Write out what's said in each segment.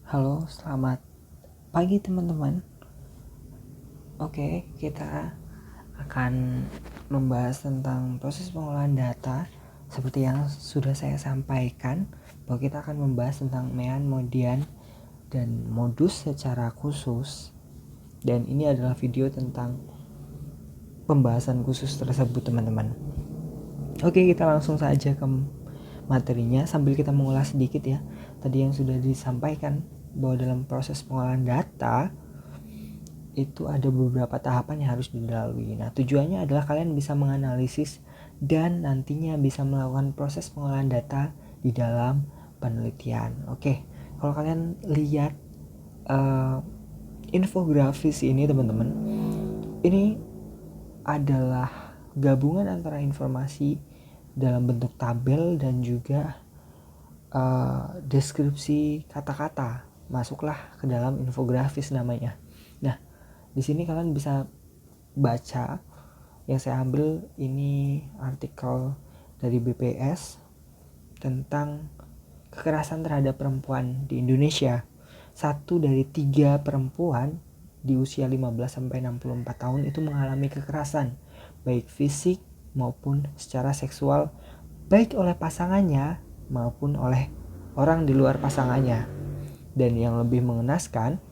Halo, selamat pagi teman-teman. Oke, kita akan membahas tentang proses pengolahan data. Seperti yang sudah saya sampaikan, bahwa kita akan membahas tentang mean, dan modus secara khusus. Dan ini adalah video tentang pembahasan khusus tersebut, teman-teman. Oke, kita langsung saja ke materinya sambil kita mengulas sedikit ya. Tadi yang sudah disampaikan bahwa dalam proses pengolahan data itu ada beberapa tahapan yang harus dilalui. Nah, tujuannya adalah kalian bisa menganalisis dan nantinya bisa melakukan proses pengolahan data di dalam penelitian. Oke, kalau kalian lihat infografis ini teman-teman, ini adalah gabungan antara informasi dalam bentuk tabel dan juga deskripsi kata-kata. Masuklah ke dalam infografis namanya. Nah, di sini kalian bisa baca, yang saya ambil ini artikel dari BPS tentang kekerasan terhadap perempuan di Indonesia. 1 dari 3 perempuan di usia 15-64 tahun itu mengalami kekerasan, baik fisik maupun secara seksual, baik oleh pasangannya maupun oleh orang di luar pasangannya. Dan yang lebih mengenaskan,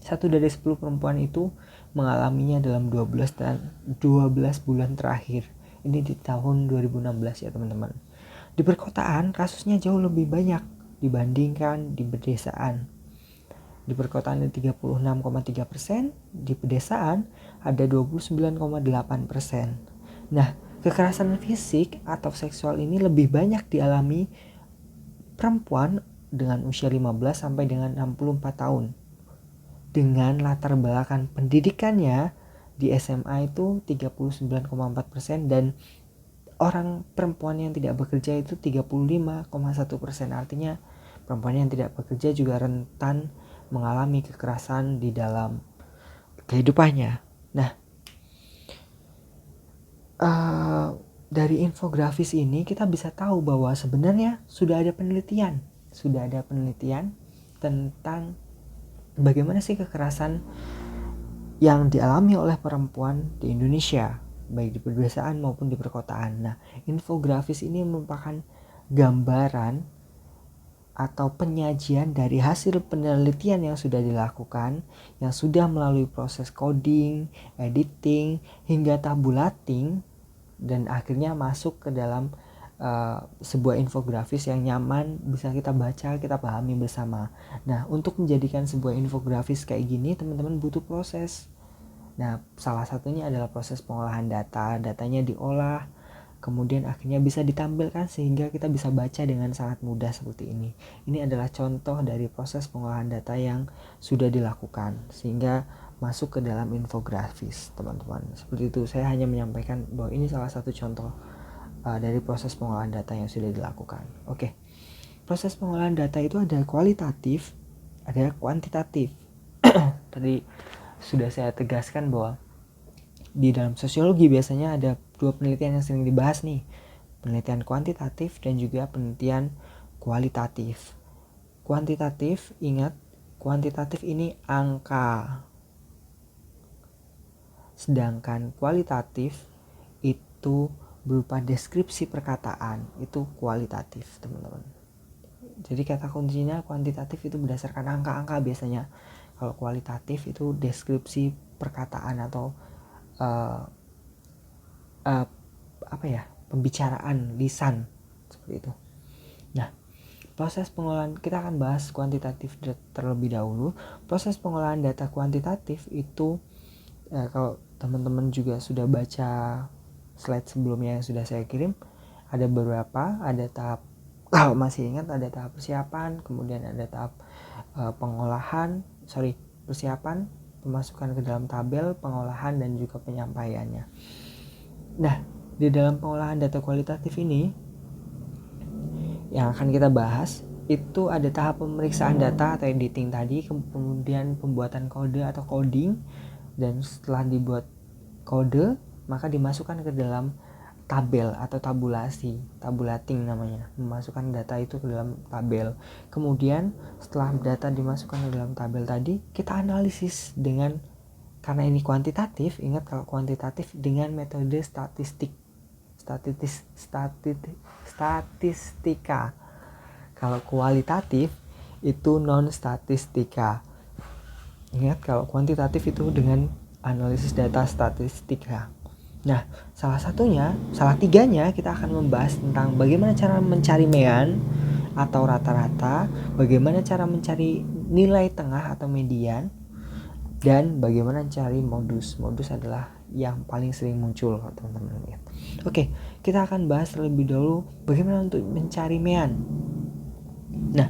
1 dari 10 perempuan itu mengalaminya dalam 12 bulan terakhir. Ini di tahun 2016 ya teman-teman. Di perkotaan kasusnya jauh lebih banyak dibandingkan di pedesaan. Di perkotaan ada 36,3%, di pedesaan ada 29,8%. Nah, kekerasan fisik atau seksual ini lebih banyak dialami perempuan dengan usia 15 sampai dengan 64 tahun. Dengan latar belakang pendidikannya di SMA itu 39,4% dan orang perempuan yang tidak bekerja itu 35,1%. Artinya perempuan yang tidak bekerja juga rentan mengalami kekerasan di dalam kehidupannya. Nah, dari infografis ini kita bisa tahu bahwa sebenarnya sudah ada penelitian tentang bagaimana sih kekerasan yang dialami oleh perempuan di Indonesia, baik di pedesaan maupun di perkotaan. Nah, infografis ini merupakan gambaran atau penyajian dari hasil penelitian yang sudah dilakukan, yang sudah melalui proses coding, editing, hingga tabulating, dan akhirnya masuk ke dalam sebuah infografis yang nyaman, bisa kita baca, kita pahami bersama. Nah, untuk menjadikan sebuah infografis kayak gini, teman-teman butuh proses. Nah, salah satunya adalah proses pengolahan data. Datanya diolah, kemudian akhirnya bisa ditampilkan sehingga kita bisa baca dengan sangat mudah seperti ini. Ini adalah contoh dari proses pengolahan data yang sudah dilakukan sehingga masuk ke dalam infografis, teman-teman. Seperti itu, saya hanya menyampaikan bahwa ini salah satu contoh dari proses pengolahan data yang sudah dilakukan. Oke, proses pengolahan data itu ada kualitatif, ada kuantitatif. Tadi sudah saya tegaskan bahwa di dalam sosiologi biasanya ada 2 penelitian yang sering dibahas nih, penelitian kuantitatif dan juga penelitian kualitatif. Kuantitatif, ingat, kuantitatif ini angka, sedangkan kualitatif itu berupa deskripsi perkataan, itu kualitatif, teman-teman. Jadi kata kuncinya kuantitatif itu berdasarkan angka-angka biasanya. Kalau kualitatif itu deskripsi perkataan atau pembicaraan lisan seperti itu. Nah, proses pengolahan, kita akan bahas kuantitatif terlebih dahulu. Proses pengolahan data kuantitatif itu kalau teman-teman juga sudah baca slide sebelumnya yang sudah saya kirim, ada beberapa, ada tahap, kalau masih ingat, ada tahap persiapan, kemudian ada tahap persiapan, pemasukan ke dalam tabel, pengolahan, dan juga penyampaiannya. Nah, di dalam pengolahan data kualitatif ini yang akan kita bahas itu ada tahap pemeriksaan data atau editing tadi, kemudian pembuatan kode atau coding, dan setelah dibuat kode maka dimasukkan ke dalam tabel atau tabulating namanya, memasukkan data itu ke dalam tabel. Kemudian setelah data dimasukkan ke dalam tabel tadi, kita analisis dengan, karena ini kuantitatif, ingat kalau kuantitatif dengan metode statistika. Kalau kualitatif itu non statistika. Ingat kalau kuantitatif itu dengan analisis data statistika. Nah, salah tiganya kita akan membahas tentang bagaimana cara mencari mean atau rata-rata, bagaimana cara mencari nilai tengah atau median, dan bagaimana cari modus. Modus adalah yang paling sering muncul kalau teman-teman lihat. Oke, kita akan bahas terlebih dahulu bagaimana untuk mencari mean. Nah,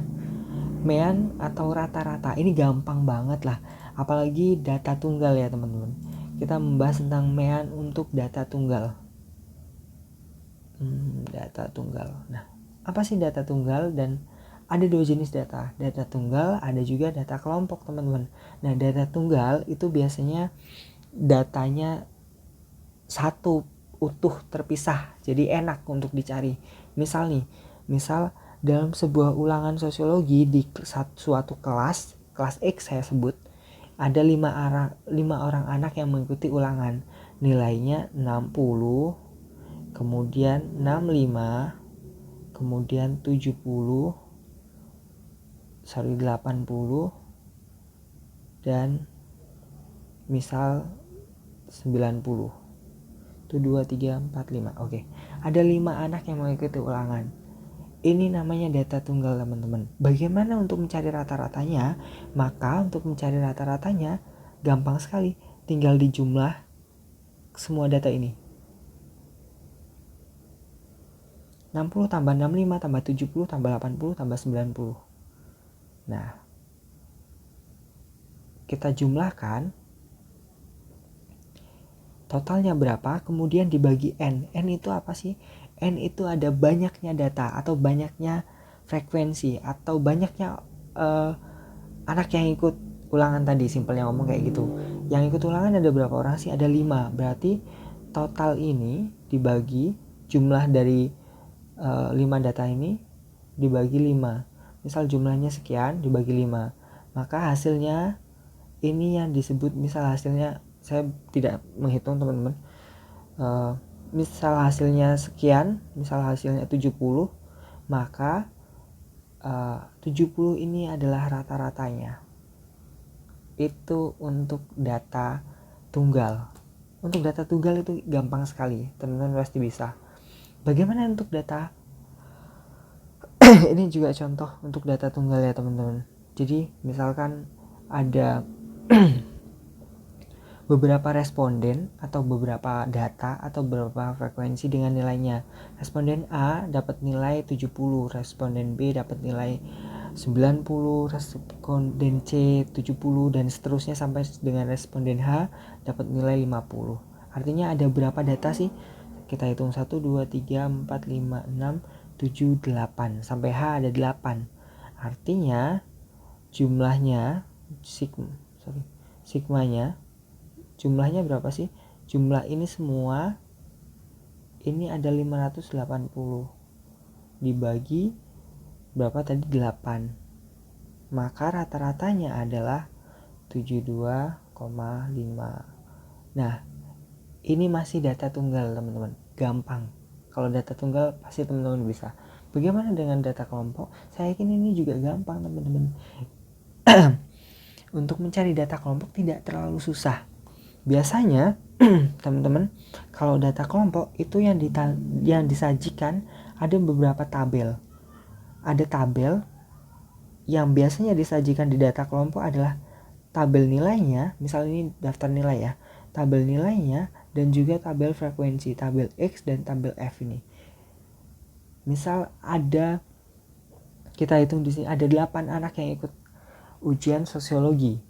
mean atau rata-rata ini gampang banget lah, apalagi data tunggal ya teman-teman. Kita membahas tentang mean untuk data tunggal. Data tunggal. Nah, apa sih data tunggal? Dan ada dua jenis data tunggal, ada juga data kelompok teman-teman. Nah, data tunggal itu biasanya datanya satu utuh terpisah, jadi enak untuk dicari. Misal dalam sebuah ulangan sosiologi di suatu kelas X saya sebut, ada 5 orang anak yang mengikuti ulangan. Nilainya 60, kemudian 65, kemudian 70, 80, dan misal 90. Itu 2, 3, 4, 5. Oke. Ada 5 anak yang mengikuti ulangan. Ini namanya data tunggal teman-teman. Bagaimana untuk mencari rata-ratanya? Maka untuk mencari rata-ratanya gampang sekali. Tinggal dijumlah semua data ini. 60 tambah 65 tambah 70 tambah 80 tambah 90. Nah, kita jumlahkan totalnya berapa, kemudian dibagi N. N itu apa sih? N itu ada banyaknya data atau banyaknya frekuensi atau banyaknya anak yang ikut ulangan tadi, simpelnya ngomong kayak gitu. Yang ikut ulangan ada berapa orang sih? Ada 5. Berarti total ini dibagi jumlah dari 5 data ini dibagi 5. Misal jumlahnya sekian dibagi 5. Maka hasilnya ini yang disebut, misal hasilnya, saya tidak menghitung teman-teman, misal hasilnya sekian, misal hasilnya 70, maka 70 ini adalah rata-ratanya. Itu untuk data tunggal. Untuk data tunggal itu gampang sekali, teman-teman pasti bisa. Bagaimana untuk data ini juga contoh untuk data tunggal ya teman-teman. Jadi misalkan ada beberapa responden atau beberapa data atau beberapa frekuensi dengan nilainya. Responden A dapat nilai 70, responden B dapat nilai 90, responden C 70, dan seterusnya sampai dengan responden H dapat nilai 50. Artinya ada berapa data sih? Kita hitung 1, 2, 3, 4, 5, 6, 7, 8. Sampai H ada 8. Artinya jumlahnya sigmanya jumlahnya berapa sih? Jumlah ini semua ini ada 580 dibagi berapa tadi? 8. Maka rata-ratanya adalah 72,5. Nah, ini masih data tunggal teman-teman. Gampang. Kalau data tunggal pasti teman-teman bisa. Bagaimana dengan data kelompok? Saya yakin ini juga gampang teman-teman. Untuk mencari data kelompok tidak terlalu susah. Biasanya teman-teman, kalau data kelompok itu yang disajikan ada beberapa tabel. Ada tabel yang biasanya disajikan di data kelompok adalah tabel nilainya, misal ini daftar nilai ya, tabel nilainya dan juga tabel frekuensi, tabel X dan tabel F ini. Misal kita hitung di sini ada 8 anak yang ikut ujian sosiologi.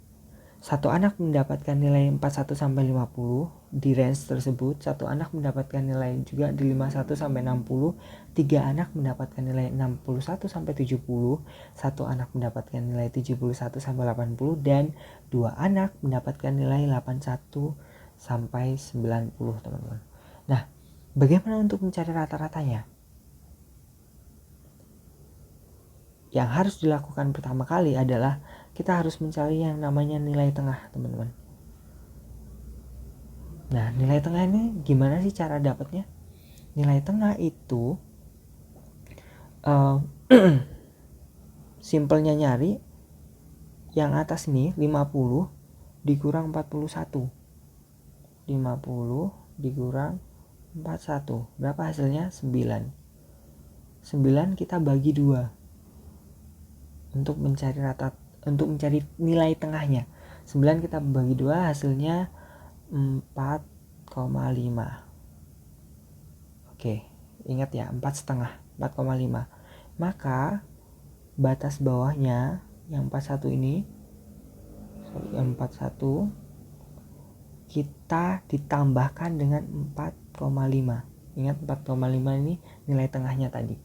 Satu anak mendapatkan nilai 41 sampai 50 di range tersebut, satu anak mendapatkan nilai juga di 51 sampai 60, 3 anak mendapatkan nilai 61 sampai 70, satu anak mendapatkan nilai 71 sampai 80, dan 2 anak mendapatkan nilai 81 sampai 90 teman-teman. Nah, Bagaimana untuk mencari rata-ratanya? Yang harus dilakukan pertama kali adalah kita harus mencari yang namanya nilai tengah, teman-teman. Nah, nilai tengah ini gimana sih cara dapatnya? Nilai tengah itu simpelnya nyari yang atas nih 50 dikurang 41. 50 dikurang 41. Berapa hasilnya? 9. 9 kita bagi 2 untuk mencari nilai tengahnya. 9 kita bagi 2 hasilnya 4,5. Oke, ingat ya, 4,5. 4,5. Maka batas bawahnya yang 41 ini, yang 41 kita ditambahkan dengan 4,5. Ingat 4,5 ini nilai tengahnya tadi.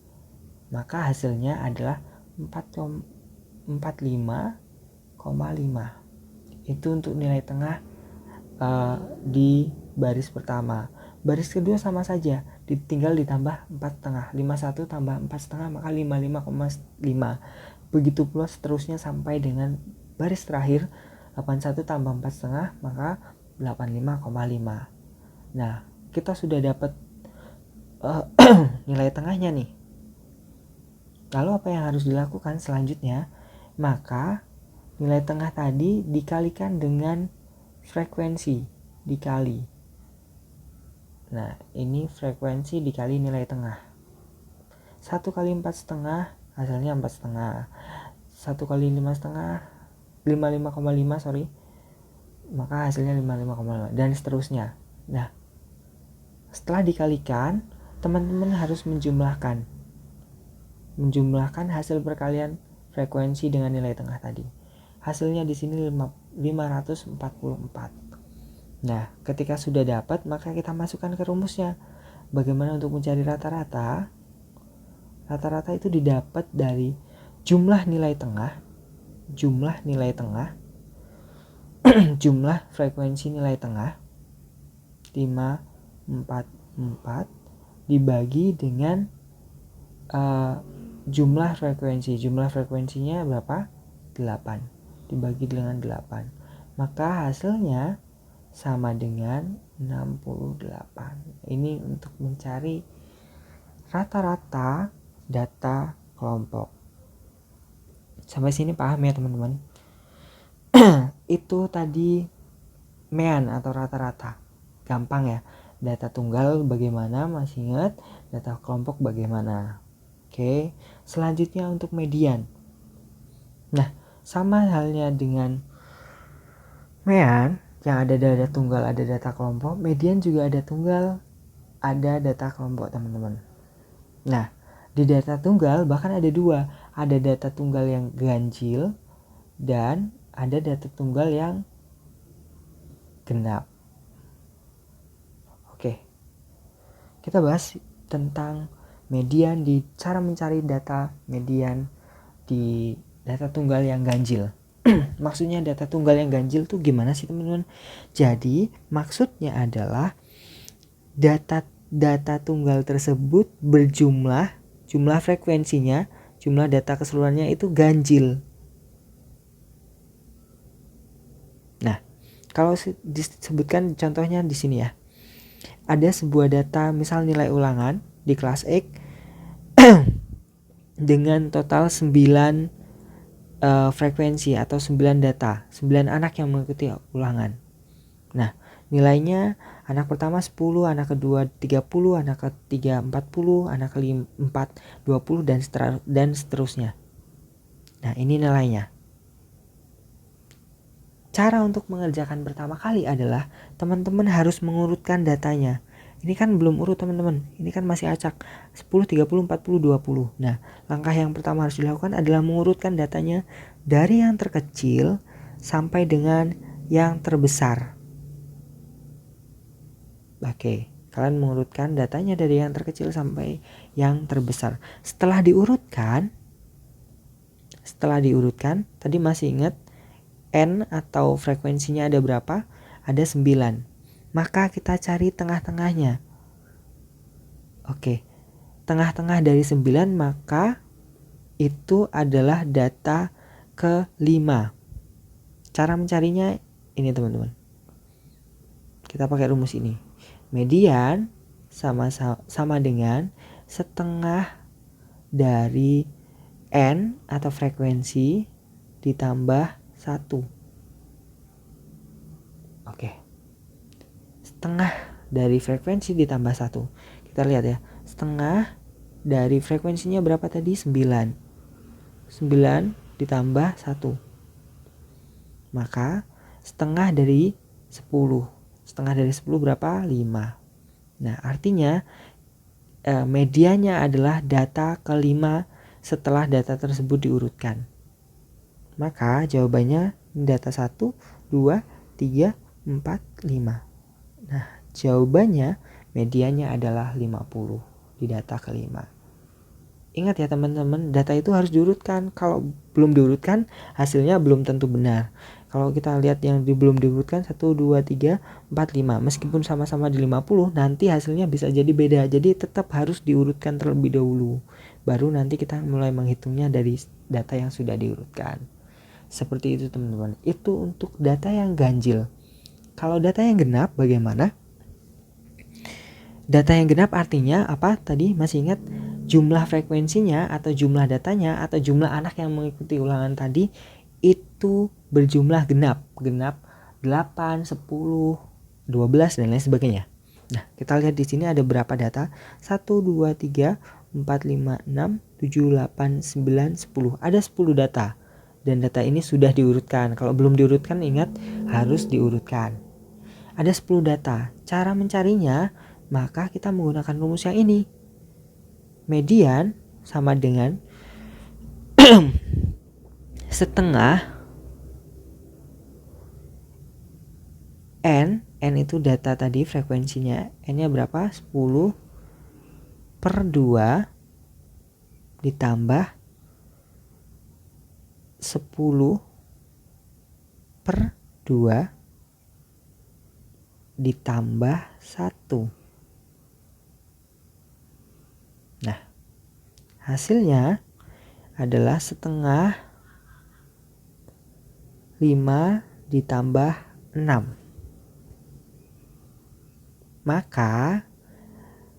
Maka hasilnya adalah 45,5. Itu untuk nilai tengah di baris pertama. Baris kedua sama saja, tinggal ditambah 4,5. 51 tambah 4,5 maka 55,5. Begitu pula seterusnya sampai dengan baris terakhir, 81 tambah 4,5 maka 85,5. Nah, kita sudah dapat nilai tengahnya nih. Lalu apa yang harus dilakukan selanjutnya? Maka nilai tengah tadi dikalikan dengan frekuensi dikali. Nah, ini frekuensi dikali nilai tengah. 1 kali 4,5 hasilnya 4,5. 1 kali 5,5 55,5 sorry. Maka hasilnya 55,5 dan seterusnya. Nah, setelah dikalikan, teman-teman harus menjumlahkan hasil perkalian frekuensi dengan nilai tengah tadi. Hasilnya di sini 544. Nah, ketika sudah dapat, maka kita masukkan ke rumusnya. Bagaimana untuk mencari rata-rata? Rata-rata itu didapat dari jumlah nilai tengah, jumlah frekuensi nilai tengah 544 dibagi dengan jumlah frekuensinya berapa? 8 dibagi dengan 8, maka hasilnya sama dengan 68. Ini untuk mencari rata-rata data kelompok. Sampai sini paham ya teman-teman? Itu tadi mean atau rata-rata. Gampang ya. Data tunggal bagaimana, masih ingat? Data kelompok bagaimana? Oke, selanjutnya untuk median. Nah, sama halnya dengan mean yang ada data tunggal, ada data kelompok, median juga ada tunggal, ada data kelompok, teman-teman. Nah, di data tunggal bahkan ada 2, ada data tunggal yang ganjil dan ada data tunggal yang genap. Oke, kita bahas tentang median di cara mencari data median di data tunggal yang ganjil. Maksudnya data tunggal yang ganjil tuh gimana sih teman-teman? Jadi maksudnya adalah data tunggal tersebut berjumlah, jumlah frekuensinya, jumlah data keseluruhannya itu ganjil. Nah, kalau disebutkan contohnya di sini ya. Ada sebuah data misal nilai ulangan di kelas X dengan total 9 frekuensi atau 9 data, 9 anak yang mengikuti ulangan. Nah, nilainya anak pertama 10, anak kedua 30, anak ketiga 40, anak keempat 20 dan seterusnya. Nah, ini nilainya. Cara untuk mengerjakan pertama kali adalah teman-teman harus mengurutkan datanya. Ini kan belum urut teman-teman, ini kan masih acak 10, 30, 40, 20. Nah, langkah yang pertama harus dilakukan adalah mengurutkan datanya dari yang terkecil sampai dengan yang terbesar. Oke, kalian mengurutkan datanya dari yang terkecil sampai yang terbesar. Setelah diurutkan, tadi masih ingat N atau frekuensinya ada berapa? Ada 9. Maka kita cari tengah-tengahnya. Oke, tengah-tengah dari 9 maka itu adalah data kelima. Cara mencarinya ini teman-teman. Kita pakai rumus ini. Median sama dengan setengah dari N atau frekuensi ditambah 1. Oke. Setengah dari frekuensi ditambah 1. Kita lihat ya. Setengah dari frekuensinya berapa tadi? 9 ditambah 1. Maka setengah dari 10. Setengah dari 10 berapa? 5. Nah, artinya medianya adalah data kelima setelah data tersebut diurutkan. Maka jawabannya data 1, 2, 3, 4, 5. Nah, jawabannya medianya adalah 50 di data kelima. Ingat ya teman-teman, data itu harus diurutkan. Kalau belum diurutkan, hasilnya belum tentu benar. Kalau kita lihat yang belum diurutkan 1, 2, 3, 4, 5. Meskipun sama-sama di 50, nanti hasilnya bisa jadi beda. Jadi tetap harus diurutkan terlebih dahulu. Baru nanti kita mulai menghitungnya dari data yang sudah diurutkan. Seperti itu teman-teman. Itu untuk data yang ganjil. Kalau data yang genap bagaimana? Data yang genap artinya apa? Tadi masih ingat? Jumlah frekuensinya atau jumlah datanya atau jumlah anak yang mengikuti ulangan tadi itu berjumlah genap. Genap 8, 10, 12 dan lain sebagainya. Nah, kita lihat di sini ada berapa data? 1, 2, 3, 4, 5, 6, 7, 8, 9, 10. Ada 10 data. Dan data ini sudah diurutkan. Kalau belum diurutkan ingat harus diurutkan. Ada 10 data. Cara mencarinya, maka kita menggunakan rumus yang ini. Median sama dengan setengah N itu data tadi frekuensinya, N-nya berapa? 10 per 2 ditambah 10 per 2 ditambah 1. Nah, hasilnya adalah setengah 5 ditambah 6. Maka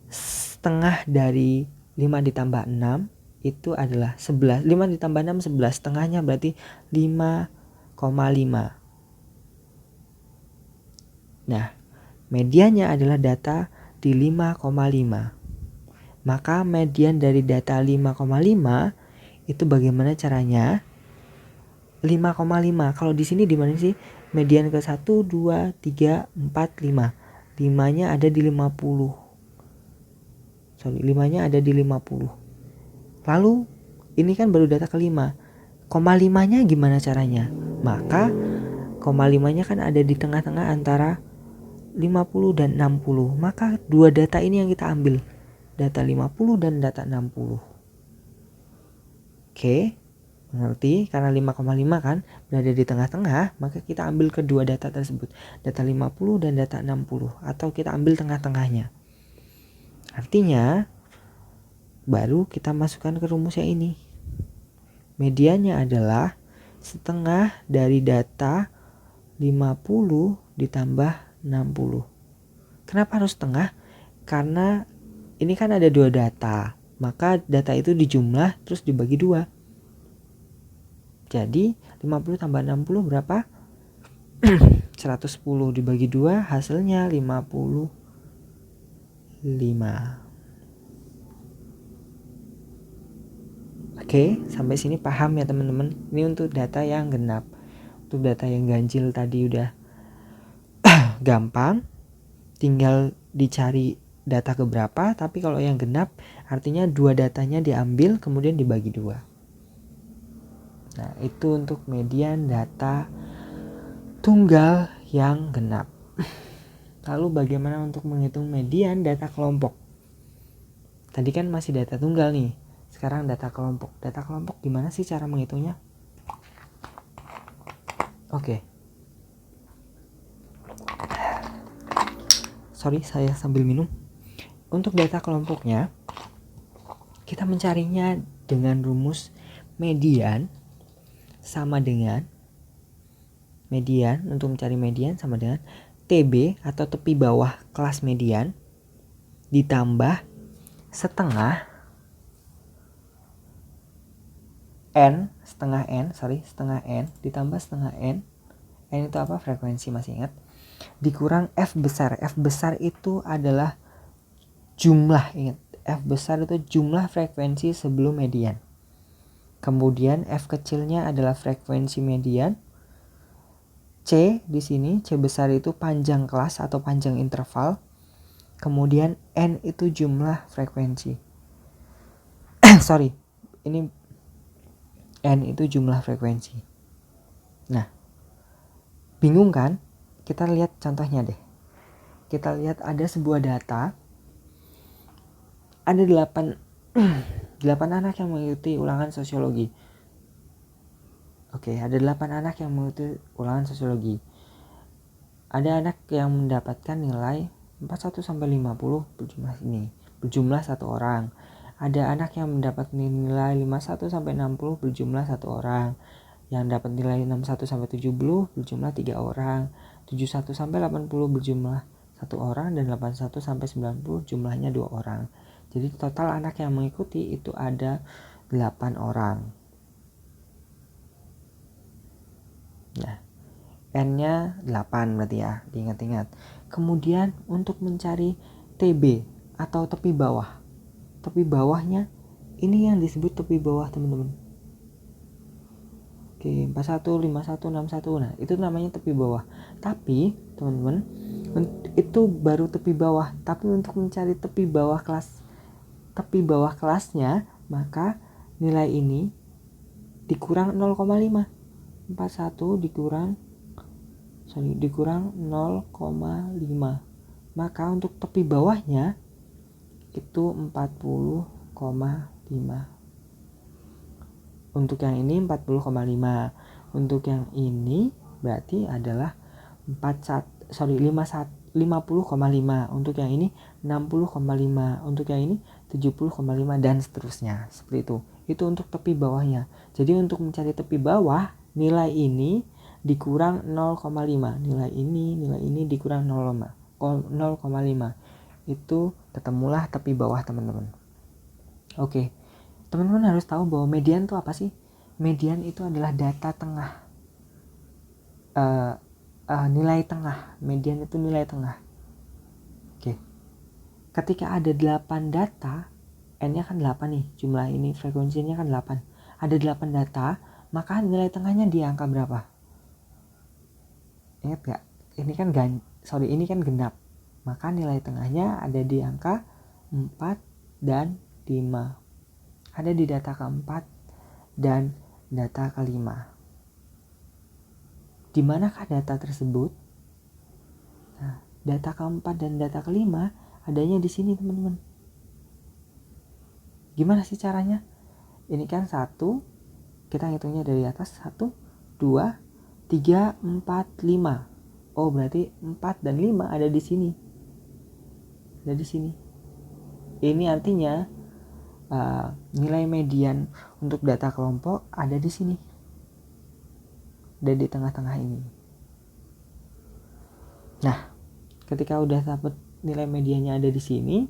setengah dari 5 ditambah 6 itu adalah 11. 5 ditambah 6 11. Setengahnya berarti 5,5. Nah, mediannya adalah data di 5,5. Maka median dari data 5,5 itu bagaimana caranya? 5,5. Kalau di sini di mana sih? Median ke 1, 2, 3, 4, 5. 5-nya ada di 50. 5-nya ada di 50. Lalu ini kan baru data kelima. 0,5-nya gimana caranya? Maka 0,5-nya kan ada di tengah-tengah antara 50 dan 60. Maka dua data ini yang kita ambil. Data 50 dan data 60. Oke, mengerti? Karena 5,5 kan berada di tengah-tengah, maka kita ambil kedua data tersebut. Data 50 dan data 60. Atau kita ambil tengah-tengahnya. Artinya, baru kita masukkan ke rumus yang ini. Mediannya adalah setengah dari data 50 ditambah 60. Kenapa harus setengah? Karena ini kan ada dua data, maka data itu dijumlah terus dibagi 2. Jadi 50 tambah 60 berapa? 110 dibagi 2 hasilnya 55. Oke, sampai sini paham ya teman-teman. Ini untuk data yang genap. Untuk data yang ganjil tadi udah gampang, tinggal dicari data keberapa. Tapi kalau yang genap artinya dua datanya diambil kemudian dibagi 2. Nah, itu untuk median data tunggal yang genap. Lalu bagaimana untuk menghitung median data kelompok? Tadi kan masih data tunggal nih. Sekarang data kelompok. Data kelompok gimana sih cara menghitungnya? Oke. Sorry, saya sambil minum. untuk data kelompoknya kita mencarinya dengan rumus median sama dengan untuk mencari median sama dengan TB atau tepi bawah kelas median ditambah setengah N ditambah setengah N itu apa? Frekuensi, masih ingat? Dikurang F besar. F besar itu adalah jumlah, ingat, F besar itu jumlah frekuensi sebelum median. Kemudian F kecilnya adalah frekuensi median. C di sini, C besar itu panjang kelas atau panjang interval. Kemudian N itu jumlah frekuensi. Ini N itu jumlah frekuensi. Nah, bingung kan? Kita lihat contohnya deh. Kita lihat ada sebuah data. Ada 8 anak yang mengikuti ulangan sosiologi. Oke, ada 8 anak yang mengikuti ulangan sosiologi. Ada anak yang mendapatkan nilai 41 sampai 50 berjumlah 1 orang. Ada anak yang mendapat nilai 51 sampai 60 berjumlah 1 orang. Yang dapat nilai 61 sampai 70 berjumlah 3 orang. 71 sampai 80 berjumlah 1 orang dan 81 sampai 90 jumlahnya 2 orang. Jadi total anak yang mengikuti itu ada 8 orang. Nah, N-nya 8 berarti ya, diingat-ingat. Kemudian untuk mencari TB atau tepi bawah. Tepi bawahnya ini yang disebut tepi bawah, teman-teman. Oke, 41, 51, 61. Nah, itu namanya tepi bawah. Tapi, teman-teman, itu baru tepi bawah. Tapi untuk mencari tepi bawah kelasnya, maka nilai ini dikurang 0,5. 41 dikurang 0,5. Maka untuk tepi bawahnya itu 40,5. Untuk yang ini 40,5. Untuk yang ini berarti adalah 50,5. Untuk yang ini 60,5. Untuk yang ini 70,5 dan seterusnya. Seperti itu. Itu untuk tepi bawahnya. Jadi untuk mencari tepi bawah, nilai ini dikurang 0,5. Nilai ini dikurang 0,5. Itu ketemulah tepi bawah, teman-teman. Oke. Teman-teman harus tahu bahwa median itu apa sih? Median itu adalah data tengah. Nilai tengah. Median itu nilai tengah. Oke. Ketika ada 8 data, N-nya kan 8 nih, jumlah ini frekuensinya kan 8. Ada 8 data, maka nilai tengahnya di angka berapa? Ingat gak? Ini kan genap. Maka nilai tengahnya ada di angka 4 dan 5. Ada di data keempat dan data kelima. Di manakah data tersebut? Nah, data keempat dan data kelima adanya di sini, teman-teman. Gimana sih caranya? Ini kan 1, kita hitungnya dari atas, 1, 2, 3, 4, 5. Oh, berarti 4 dan 5 ada di sini. Ada di sini. Ini artinya nilai median untuk data kelompok ada di sini. Ada di tengah-tengah ini. Nah, ketika udah dapat nilai mediannya ada di sini,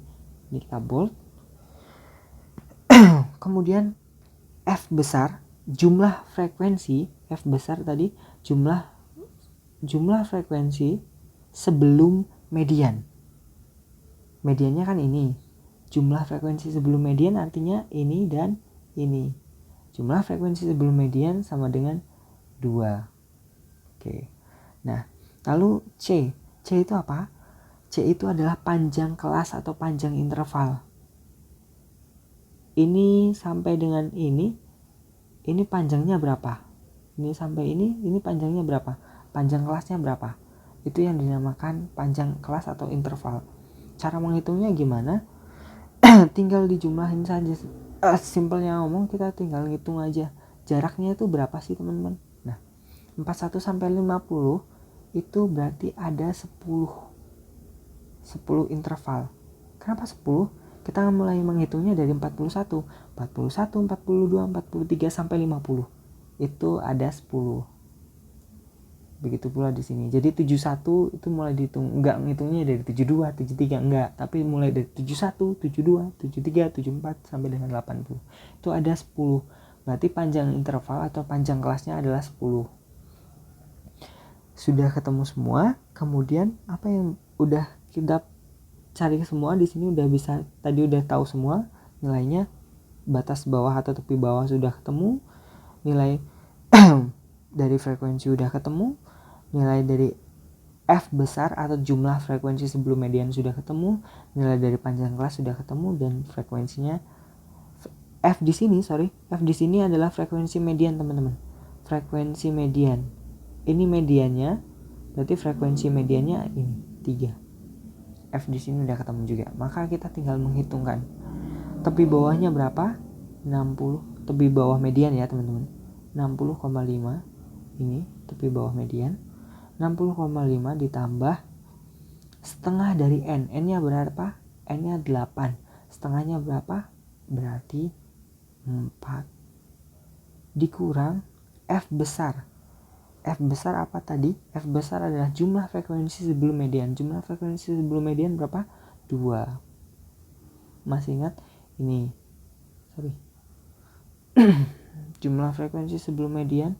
ini kita bold. Kemudian F besar, jumlah frekuensi, F besar tadi jumlah frekuensi sebelum median. Mediannya kan ini. Jumlah frekuensi sebelum median artinya ini dan ini. Jumlah frekuensi sebelum median sama dengan 2. Oke. Nah, lalu C. C itu apa? C itu adalah panjang kelas atau panjang interval. Ini sampai dengan ini panjangnya berapa? Ini sampai ini panjangnya berapa? Panjang kelasnya berapa? Itu yang dinamakan panjang kelas atau interval. Cara menghitungnya gimana? Tinggal dijumlahin saja. Simpelnya ngomong, kita tinggal ngitung aja. Jaraknya itu berapa sih, teman-teman? Nah, 41 sampai 50 itu berarti ada 10 interval. Kenapa 10? Kita mulai menghitungnya dari 41, 42, 43 sampai 50. Itu ada 10. Begitu pula di sini. Jadi 71 itu mulai dihitung, enggak ngitungnya dari 72, 73 enggak, tapi mulai dari 71, 72, 73, 74 sampai dengan 80. Itu ada 10. Berarti panjang interval atau panjang kelasnya adalah 10. Sudah ketemu semua, kemudian apa yang udah kita cari semua di sini udah bisa, tadi udah tahu semua nilainya, batas bawah atau tepi bawah sudah ketemu, nilai dari frekuensi udah ketemu, nilai dari F besar atau jumlah frekuensi sebelum median sudah ketemu, nilai dari panjang kelas sudah ketemu, dan frekuensinya F di sini adalah frekuensi median, teman-teman. Frekuensi median. Ini mediannya, berarti frekuensi mediannya ini 3. F di sini udah ketemu juga. Maka kita tinggal menghitungkan. Tepi bawahnya berapa? 60. Tepi bawah median ya, teman-teman. 60,5. Ini tepi bawah median. 60,5 ditambah setengah dari N. N-nya berapa? N-nya 8. Setengahnya berapa? Berarti 4. Dikurang F besar. F besar apa tadi? F besar adalah jumlah frekuensi sebelum median. Jumlah frekuensi sebelum median berapa? 2. Masih ingat? Ini. Jumlah frekuensi sebelum median.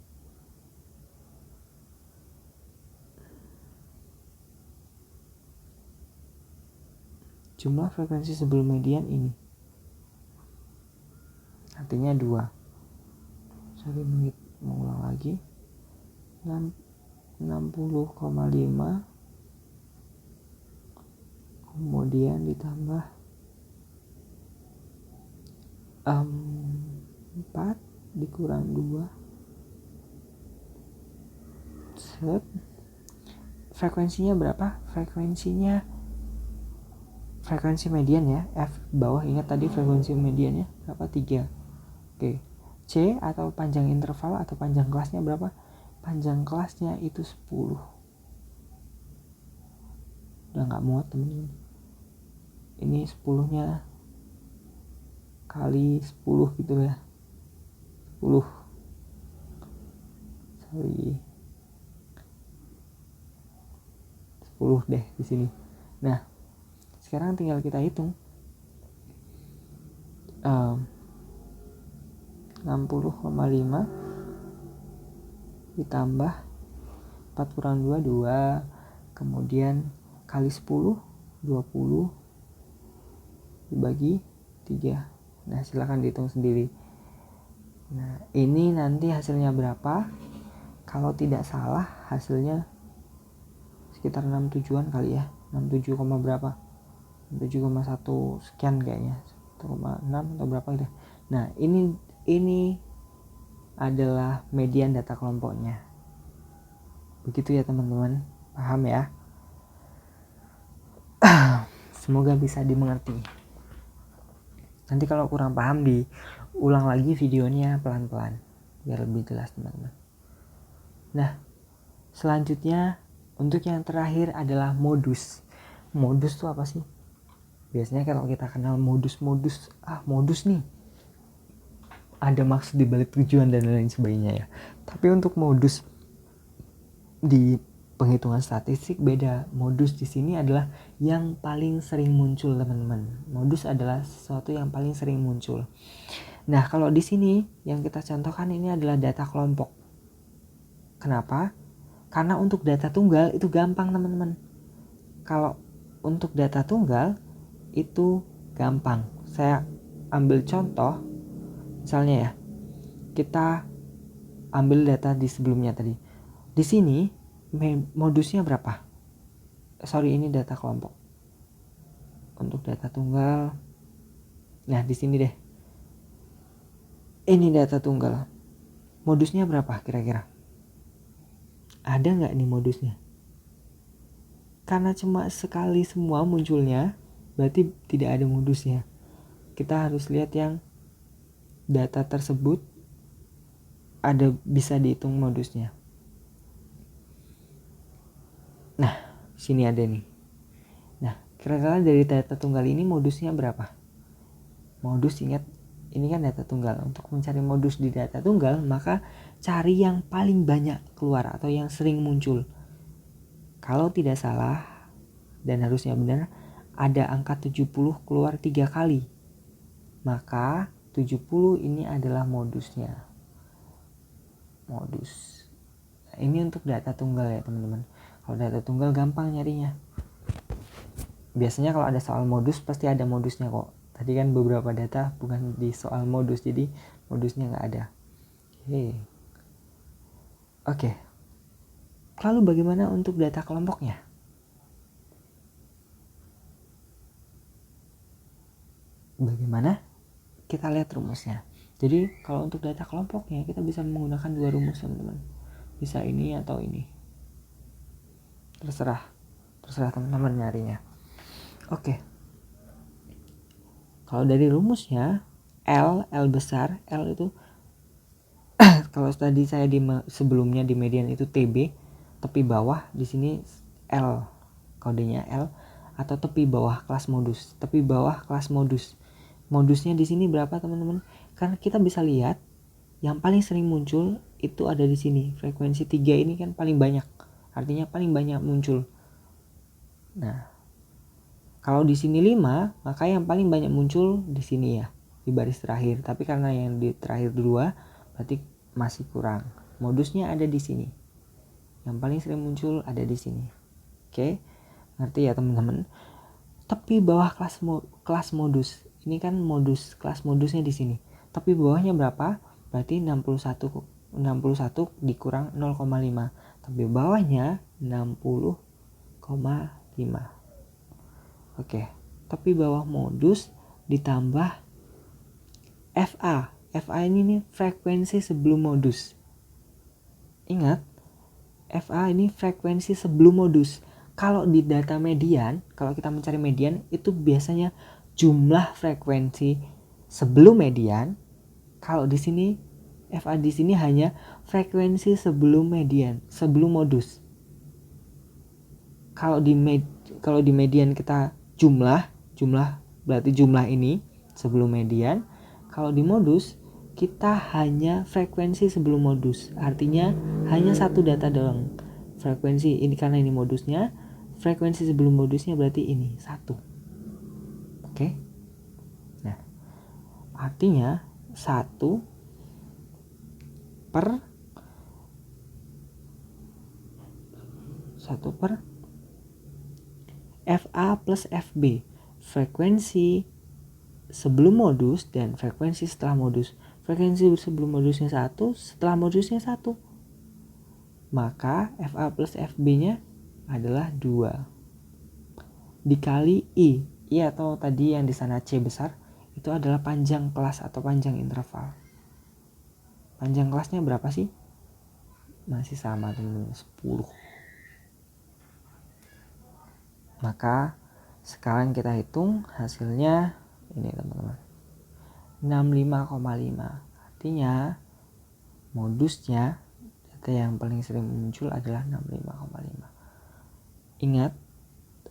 Jumlah frekuensi sebelum median ini. Artinya 2. Mengulang lagi. 60,5 kemudian ditambah 4 dikurang 2. Set. Frekuensinya berapa? Frekuensi median ya, F bawah, ingat tadi frekuensi mediannya berapa? 3. Oke. C atau panjang interval atau panjang kelasnya berapa? Panjang kelasnya itu 10. Udah gak muat, teman-teman. Ini 10-nya kali 10 gitu ya. 10. 10 deh di sini. Nah, sekarang tinggal kita hitung. 60,5 ditambah 4 kurang 2, 2. Kemudian kali 10, 20 dibagi 3. Nah, silakan dihitung sendiri. Nah, ini nanti hasilnya berapa? Kalau tidak salah hasilnya sekitar 67-an kali ya. 67, berapa? 7,1 sekian kayaknya. 1,6 atau berapa gitu. Nah, ini adalah median data kelompoknya. Begitu ya, teman-teman. Paham ya? Semoga bisa dimengerti. Nanti kalau kurang paham diulang lagi videonya pelan-pelan biar lebih jelas, teman-teman. Nah, selanjutnya untuk yang terakhir adalah modus. Modus itu apa sih? Biasanya kalau kita kenal modus nih, ada maksud di balik tujuan dan lain sebagainya ya. Tapi untuk modus di penghitungan statistik beda. Modus di sini adalah yang paling sering muncul, teman-teman. Modus adalah sesuatu yang paling sering muncul. Nah, kalau di sini yang kita contohkan ini adalah data kelompok. Kenapa? Karena untuk data tunggal itu gampang, teman-teman. Kalau untuk data tunggal itu gampang. Saya ambil contoh, misalnya ya, kita ambil data di sebelumnya tadi. Di sini modusnya berapa? Ini data kelompok. Untuk data tunggal, nah di sini deh. Ini data tunggal. Modusnya berapa kira-kira? Ada nggak nih modusnya? Karena cuma sekali semua munculnya, berarti tidak ada modusnya. Kita harus lihat yang data tersebut ada bisa dihitung modusnya. Nah, sini ada nih. Nah, Kira-kira dari data tunggal ini modusnya berapa? Modus, ingat ini kan data tunggal. Untuk mencari modus di data tunggal, maka cari yang paling banyak keluar atau yang sering muncul. Kalau tidak salah dan harusnya benar, ada angka 70 keluar 3 kali. Maka 70 ini adalah modusnya. Modus. Ini untuk data tunggal ya teman-teman. Kalau data tunggal gampang nyarinya. Biasanya kalau ada soal modus pasti ada modusnya kok. Tadi kan beberapa data bukan di soal modus, jadi modusnya nggak ada. Oke. Lalu bagaimana untuk data kelompoknya? Bagaimana? Kita lihat rumusnya. Jadi kalau untuk data kelompoknya kita bisa menggunakan 2 rumus teman-teman. Bisa ini atau ini. Terserah teman-teman nyarinya. Oke. Kalau dari rumusnya L besar, L itu kalau tadi saya sebelumnya di median itu TB, tepi bawah, di sini L, kodenya L, atau tepi bawah kelas modus. Tepi bawah kelas modus. Modusnya di sini berapa teman-teman? Karena kita bisa lihat yang paling sering muncul itu ada di sini. Frekuensi 3 ini kan paling banyak. Artinya paling banyak muncul. Nah, kalau di sini 5, maka yang paling banyak muncul di sini ya, di baris terakhir. Tapi karena yang di terakhir 2, berarti masih kurang. Modusnya ada di sini. Yang paling sering muncul ada di sini. Oke, ngerti ya teman-teman? Tepi bawah kelas modus. Ini kan modus, kelas modusnya di sini. Tepi bawahnya berapa? Berarti 61 dikurang 0,5. Tepi bawahnya 60,5. Oke, tepi bawah modus ditambah FA. FA ini nih frekuensi sebelum modus. Ingat, FA ini frekuensi sebelum modus. Kalau di data median, kalau kita mencari median, itu biasanya jumlah frekuensi sebelum median. Kalau di sini, FA di sini hanya frekuensi sebelum median, sebelum modus. Kalau di median kita jumlah berarti jumlah ini sebelum median. Kalau di modus kita hanya frekuensi sebelum modus, artinya hanya satu data doang. Frekuensi ini karena ini modusnya, frekuensi sebelum modusnya berarti ini 1. Oke. Nah, artinya 1 per FA plus FB, frekuensi sebelum modus dan frekuensi setelah modus. Frekuensi sebelum modusnya 1, setelah modusnya 1. Maka FA plus FB-nya adalah 2. Dikali I. I atau tadi yang di sana C besar, itu adalah panjang kelas atau panjang interval. Panjang kelasnya berapa sih? Masih sama teman-teman, 10. Maka sekarang kita hitung hasilnya ini teman-teman, 65,5. Artinya modusnya data yang paling sering muncul adalah 65,5. Ingat,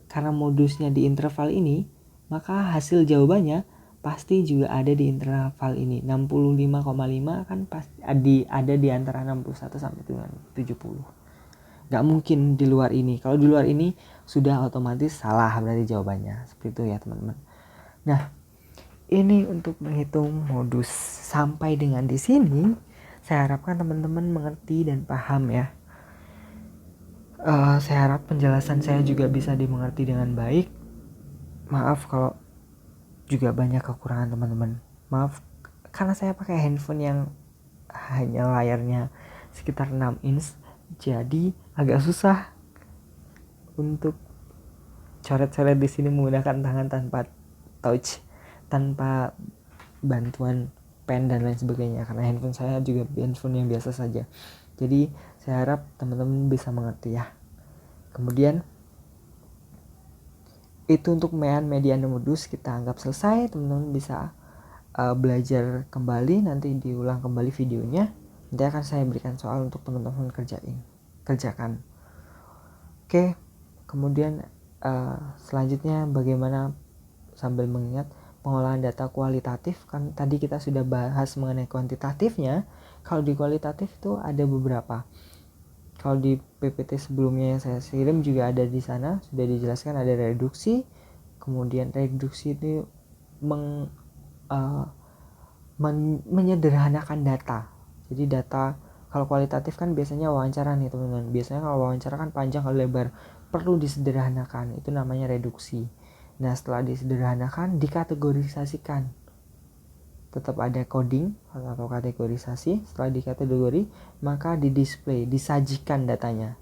karena modusnya di interval ini, maka hasil jawabannya pasti juga ada di interval ini. 65,5 kan pasti ada di antara 61 sampai dengan 70. Gak mungkin di luar ini. Kalau di luar ini sudah otomatis salah berarti jawabannya. Seperti itu ya teman-teman. Nah, ini untuk menghitung modus. Sampai dengan di sini, saya harapkan teman-teman mengerti dan paham ya. Saya harap penjelasan saya juga bisa dimengerti dengan baik. Maaf kalau juga banyak kekurangan teman-teman. Maaf karena saya pakai handphone yang hanya layarnya sekitar 6 inch. Jadi agak susah untuk coret-coret di sini menggunakan tangan tanpa touch, tanpa bantuan pen dan lain sebagainya, karena handphone saya juga handphone yang biasa saja. Jadi saya harap teman-teman bisa mengerti ya. Kemudian itu untuk median dan modus kita anggap selesai. Teman-teman bisa belajar kembali, nanti diulang kembali videonya. Nanti akan saya berikan soal untuk teman-teman kerjakan. Oke, kemudian Selanjutnya bagaimana, sambil mengingat pengolahan data kualitatif, kan tadi kita sudah bahas mengenai kuantitatifnya. Kalau di kualitatif itu ada beberapa. Kalau di PPT sebelumnya yang saya kirim juga ada di sana, sudah dijelaskan ada reduksi. Kemudian reduksi itu menyederhanakan data. Jadi data kalau kualitatif kan biasanya wawancara nih teman-teman. Biasanya kalau wawancara kan panjang kalau lebar, perlu disederhanakan. Itu namanya reduksi. Nah, setelah disederhanakan, dikategorisasikan. Tetap ada coding atau kategorisasi. Setelah dikategori, maka didisplay, disajikan datanya.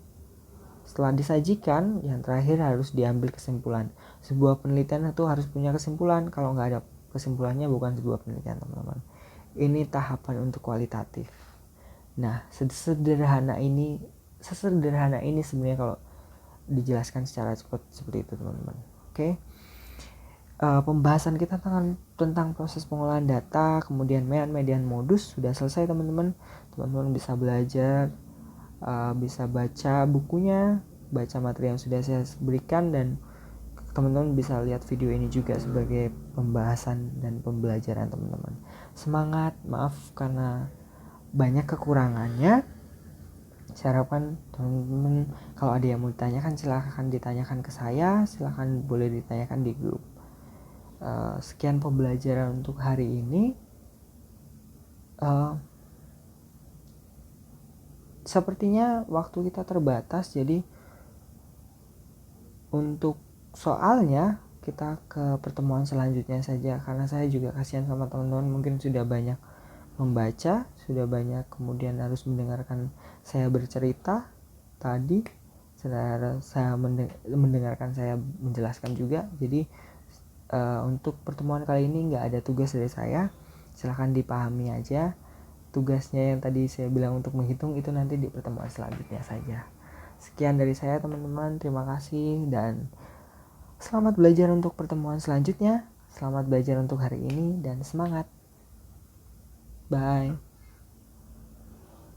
Setelah disajikan, yang terakhir harus diambil kesimpulan. Sebuah penelitian itu harus punya kesimpulan. Kalau nggak ada kesimpulannya, bukan sebuah penelitian, teman-teman. Ini tahapan untuk kualitatif. Nah, sesederhana ini sebenarnya kalau dijelaskan secara cepat seperti itu, teman-teman. Oke. Pembahasan kita tentang proses pengolahan data, kemudian median modus sudah selesai, teman-teman. Teman-teman bisa belajar, bisa baca bukunya, baca materi yang sudah saya berikan, dan teman-teman bisa lihat video ini juga sebagai pembahasan dan pembelajaran, teman-teman. Semangat, maaf karena banyak kekurangannya. Saya harapkan teman-teman kalau ada yang mau ditanyakan silahkan ditanyakan ke saya, silahkan boleh ditanyakan di grup. Sekian pembelajaran untuk hari ini. Sepertinya waktu kita terbatas, jadi untuk soalnya kita ke pertemuan selanjutnya saja, karena saya juga kasihan sama teman-teman, mungkin sudah banyak membaca, sudah banyak kemudian harus mendengarkan saya bercerita tadi, saya mendengarkan saya menjelaskan juga. Jadi untuk pertemuan kali ini nggak ada tugas dari saya, silahkan dipahami aja. Tugasnya yang tadi saya bilang untuk menghitung itu nanti di pertemuan selanjutnya saja. Sekian dari saya, teman-teman, terima kasih dan selamat belajar untuk pertemuan selanjutnya. Selamat belajar untuk hari ini dan semangat. Bye.